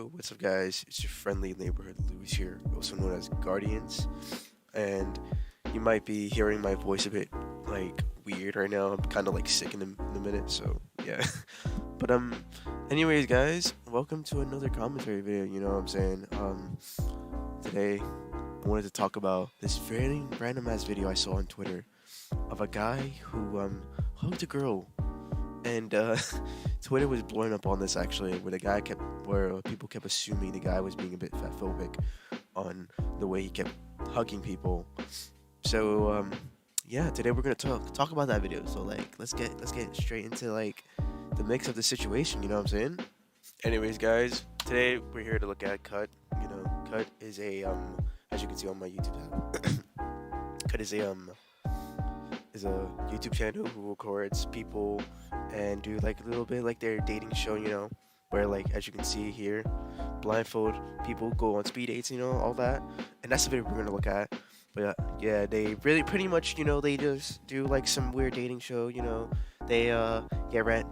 Yo, what's up, guys? It's your friendly neighborhood Louis here, also known as Guardians. And you might be hearing my voice a bit like weird right now. I'm kind of like sick in a minute, so yeah. But anyways, guys, welcome to another commentary video. You know what I'm saying? Today I wanted to talk about this very random ass video I saw on Twitter of a guy who hugged a girl. And Twitter was blowing up on this actually, where people kept assuming the guy was being a bit fatphobic on the way he kept hugging people. So yeah, today we're gonna talk about that video. So like, let's get straight into like the mix of the situation. You know what I'm saying? Anyways, guys, today we're here to look at Cut. You know, Cut is a as you can see on my YouTube tab, Cut is a YouTube channel who records people and do like a little bit like their dating show, you know, where like as you can see here, blindfold people go on speed dates, you know, all that. And that's the video we're gonna look at. But yeah, they really pretty much, you know, they just do like some weird dating show, you know. They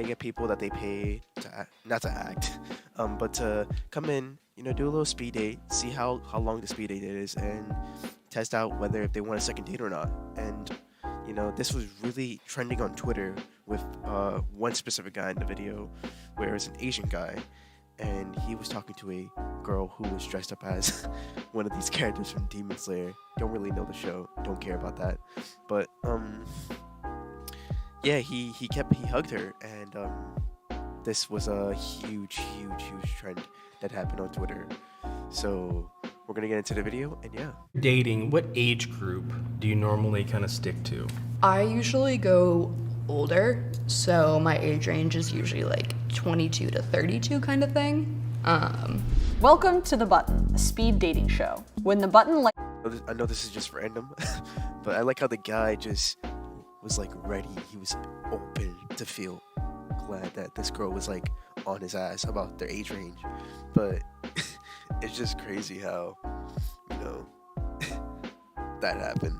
get people that they pay to not to act, but to come in, you know, do a little speed date, see how long the speed date is, and test out whether if they want a second date or not. And you know, this was really trending on Twitter with one specific guy in the video, where it's an Asian guy, and he was talking to a girl who was dressed up as one of these characters from Demon Slayer. Don't really know the show, don't care about that, but yeah, he hugged her, and this was a huge trend that happened on Twitter. So we're gonna get into the video, and yeah. Dating, what age group do you normally kind of stick to? I usually go older, so my age range is usually like 22 to 32 kind of thing. Welcome to The Button, a speed dating show. When the button I know this is just random, but I like how the guy just was like ready. He was open to feel glad that this girl was like on his ass about their age range. But it's just crazy how, you know, that happened.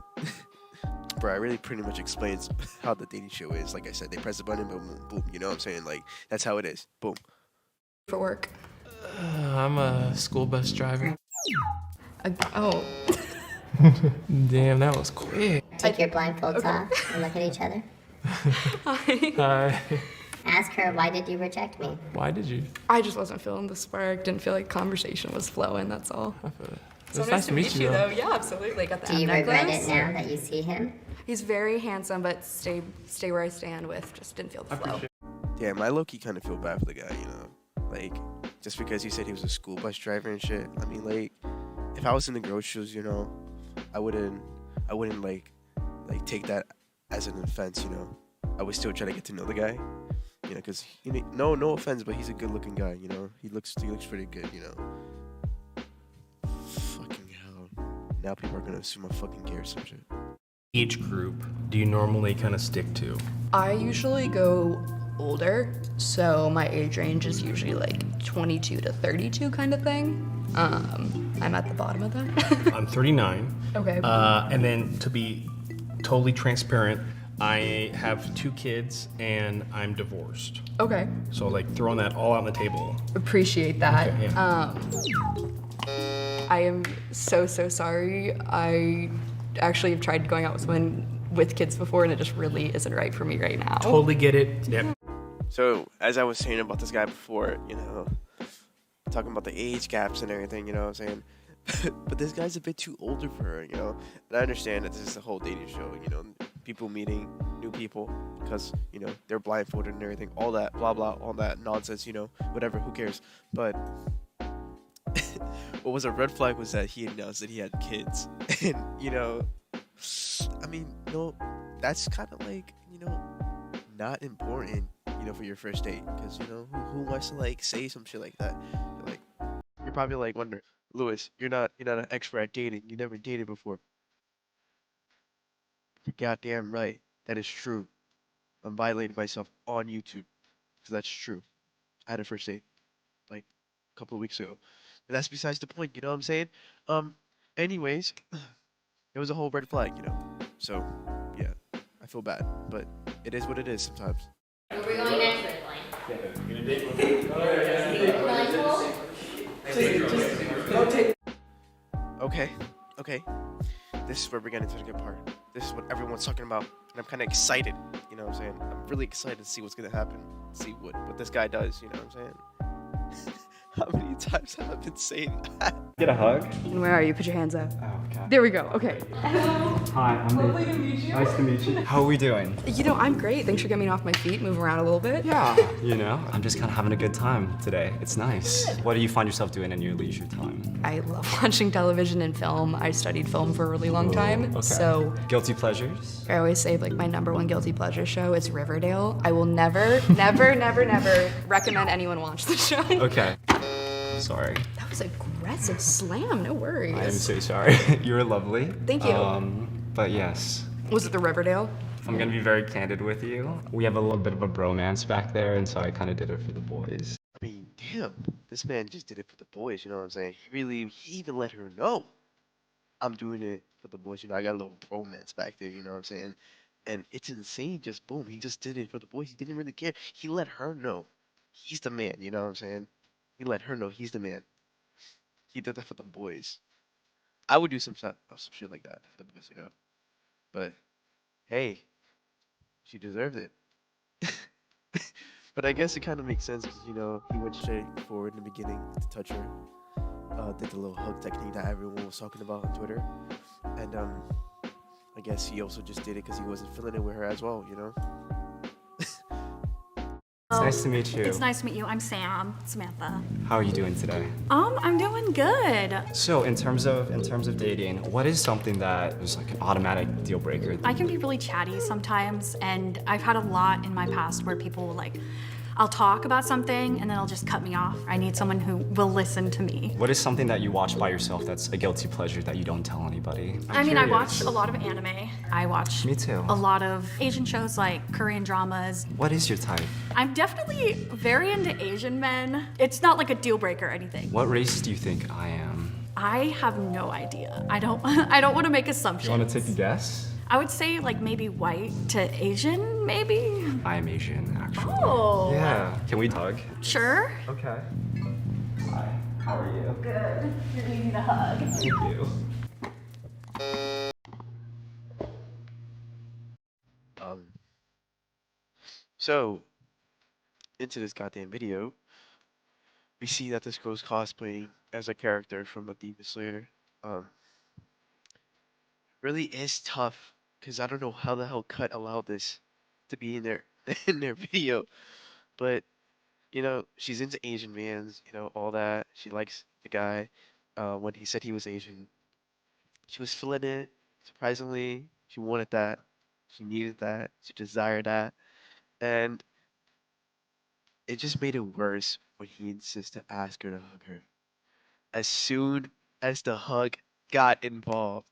Bro, I really pretty much explains how the dating show is. Like I said, they press the button, boom, boom, boom. You know what I'm saying? Like, that's how it is. Boom. For work. I'm a school bus driver. Oh. Damn, that was quick. Take your blindfolds off and look at each other. Hi. Ask her, why did you reject me? Why did you? I just wasn't feeling the spark, didn't feel like conversation was flowing, that's all. I feel it. So It's nice to meet you, though. Yeah, absolutely. Got the Do you necklace. regret it now that you see him? He's very handsome, but stay where I stand with, just didn't feel the flow. Damn, I low-key kind of feel bad for the guy, you know? Like, just because he said he was a school bus driver and shit. I mean, like, if I was in the girl's shoes, you know, I wouldn't like take that as an offense, you know? I would still try to get to know the guy. You know, because, you know, no offense, but he's a good-looking guy, you know? He looks pretty good, you know? Fucking hell. Now people are gonna assume I fucking care or some shit. Age group do you normally kind of stick to? I usually go older, so my age range is usually like 22 to 32 kind of thing. I'm at the bottom of that. I'm 39. Okay. And then to be totally transparent, I have 2 kids and I'm divorced. Okay. So like throwing that all on the table. Appreciate that. Okay, yeah. I am so sorry. I actually have tried going out with someone with kids before, and it just really isn't right for me right now. Totally get it. Yep. So, as I was saying about this guy before, you know, talking about the age gaps and everything, you know what I'm saying? But this guy's a bit too older for her, you know? And I understand that this is a whole dating show, you know, people meeting new people because, you know, they're blindfolded and everything, all that, blah, blah, all that nonsense, you know, whatever, who cares? But what was a red flag was that he announced that he had kids. And, you know, I mean, no, that's kind of like, you know, not important, you know, for your first date. Because, you know, who wants to, like, say some shit like that? You're probably, like, wondering, Louis, you're not an expert at dating. You never dated before. You're goddamn right. That is true. I'm violating myself on YouTube. Because that's true. I had a first date, like, a couple of weeks ago. But that's besides the point, you know what I'm saying? Anyways, it was a whole red flag, you know? So, yeah, I feel bad. But it is what it is sometimes. Where are we going next with, Blaine? Yeah, you're gonna date with me. Blindfold? Okay, okay. This is where we're getting to the good part. This is what everyone's talking about, and I'm kind of excited. You know what I'm saying? I'm really excited to see what's gonna happen. See what this guy does. You know what I'm saying? How many times have I been saying that? Get a hug? And where are you? Put your hands up. Oh, okay. There we go. Okay. Hi, I'm Lovely to meet you. Nice to meet you. How are we doing? You know, I'm great. Thanks for getting me off my feet, move around a little bit. Yeah, you know, I'm just kind of having a good time today. It's nice. What do you find yourself doing in your leisure time? I love watching television and film. I studied film for a really long time. Okay. So Guilty pleasures? I always say like my number one guilty pleasure show is Riverdale. I will never, never, never, never recommend anyone watch the show. Okay. Sorry. That was aggressive slam, no worries. I am so sorry. You're lovely. Thank you. But yes, Was it the Riverdale? I'm gonna be very candid with you. We have a little bit of a bromance back there, and so I kind of did it for the boys. I mean, damn, this man just did it for the boys. You know what I'm saying? He even let her know I'm doing it for the boys. You know, I got a little bromance back there. You know what I'm saying? And it's insane. Just boom, he just did it for the boys. He didn't really care. He let her know he's the man. You know what I'm saying? He let her know he's the man. He did that for the boys. I would do some shit like that for the boys, you know. But hey, she deserved it. But I guess it kind of makes sense because you know he went straight forward in the beginning to touch her. Did the little hug technique that everyone was talking about on Twitter, and I guess he also just did it because he wasn't feeling it with her as well, you know. It's nice to meet you. It's nice to meet you. I'm Samantha. How are you doing today? I'm doing good. So in terms of dating, what is something that is like an automatic deal breaker? I can be really chatty sometimes, and I've had a lot in my past where people will like, I'll talk about something and then they'll just cut me off. I need someone who will listen to me. What is something that you watch by yourself that's a guilty pleasure that you don't tell anybody? I mean, I watch a lot of anime. I watch Me too. a lot of Asian shows like Korean dramas. What is your type? I'm definitely very into Asian men. It's not like a deal breaker or anything. What race do you think I am? I have no idea. I don't want to make assumptions. You want to take a guess? I would say like maybe white to Asian, maybe. I am Asian, actually. Oh. Yeah. Can we hug? Sure. Okay. Hi. How are you? Good. You're needing a hug. Thank you. So into this goddamn video, we see that this girl's cosplaying as a character from a Demon Slayer. Um, really is tough because I don't know how the hell Cut allowed this to be in their in their video, but you know she's into Asian mans, you know all that. She likes the guy. When he said he was Asian, she was feeling it. Surprisingly, she wanted that. She needed that. She desired that, and it just made it worse when he insisted to ask her to hug her. As soon as the hug got involved,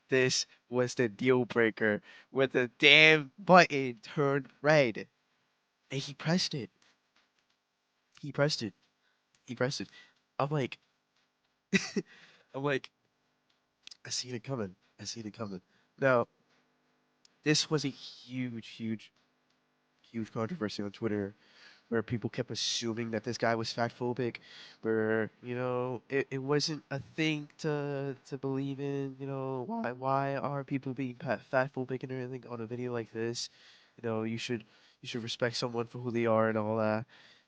this was the deal breaker where the damn button turned red. And he pressed it. He pressed it. He pressed it. I'm like, I'm like, I seen it coming. I seen it coming. Now, this was a huge controversy on Twitter where people kept assuming that this guy was fat phobic, where you know it wasn't a thing to believe in. You know why are people being fat phobic and everything on a video like this? You know you should respect someone for who they are and all that.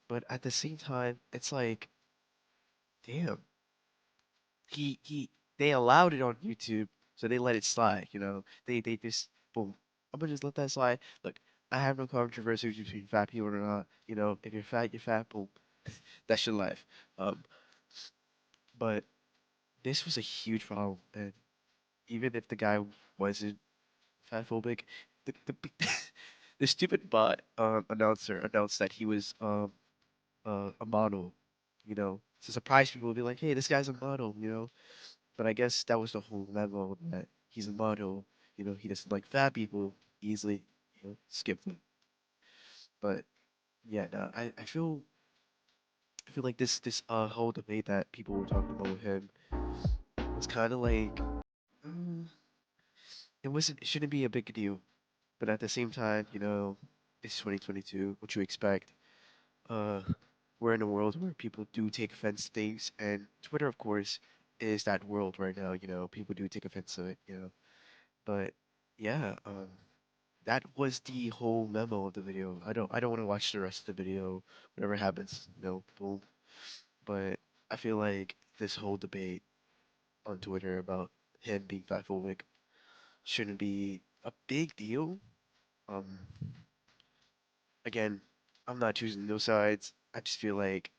But at the same time, it's like, damn, he they allowed it on YouTube, so they let it slide. You know they just boom. I'm gonna just let that slide. Look, I have no controversy between fat people or not. You know, if you're fat, you're fat. Boom. That's your life. Um, but this was a huge problem, and even if the guy wasn't fat phobic, the the stupid bot announcer announced that he was a model. You know, to surprise people, be like, "Hey, this guy's a model," you know. But I guess that was the whole level that he's a model. You know, he doesn't like fat people easily. You know, skip them. But yeah, no, I feel like this whole debate that people were talking about with him was kind of like mm, it shouldn't be a big deal, but at the same time, you know, it's 2022. What you expect? Uh, we're in a world where people do take offense to things, and Twitter, of course, is that world right now. You know, people do take offense to it. You know, but yeah, that was the whole memo of the video. I don't want to watch the rest of the video. Whatever happens, boom. But I feel like this whole debate on Twitter about him being fatphobic shouldn't be a big deal. Um, Again, I'm not choosing no sides. I just feel like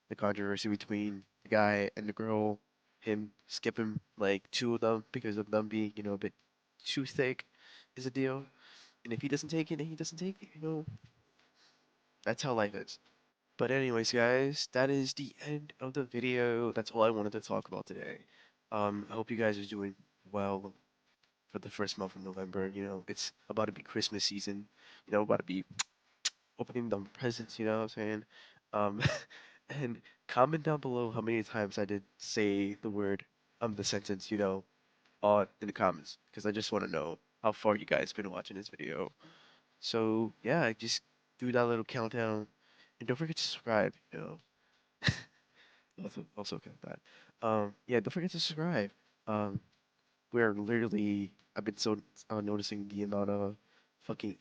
the controversy between the guy and the girl, him skipping like two of them because of them being, a bit too thick, is a deal. And if he doesn't take it, then he doesn't take it. That's how life is. But anyways, guys, that is the end of the video. That's all I wanted to talk about today. I hope you guys are doing well for the first month of November. It's about to be Christmas season. About to be opening them presents. You know what I'm saying? Um, and comment down below how many times I did say the word the sentence. On in the comments because I just want to know how far you guys been watching this video. So yeah, just do that little countdown, and don't forget to subscribe. Also count that. Yeah, don't forget to subscribe. Um, we're literally I've been so noticing the amount of fucking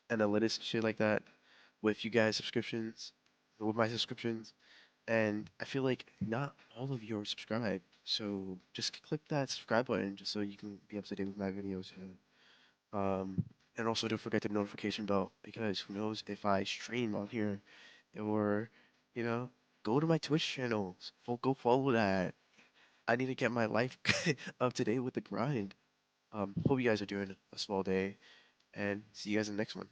analytics and shit like that with you guys subscriptions, with my subscriptions, and I feel like not all of you are subscribed. So just click that subscribe button just so you can be up to date with my videos. And also don't forget the notification bell because who knows if I stream on here or, you know, go to my Twitch channels. Go follow that. I need to get my life up to date with the grind. Hope you guys are doing a small day and see you guys in the next one.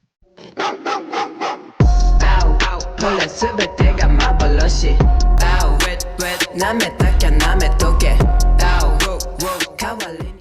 몰래 수백 대가 마블러시 남의 딱야 남의 독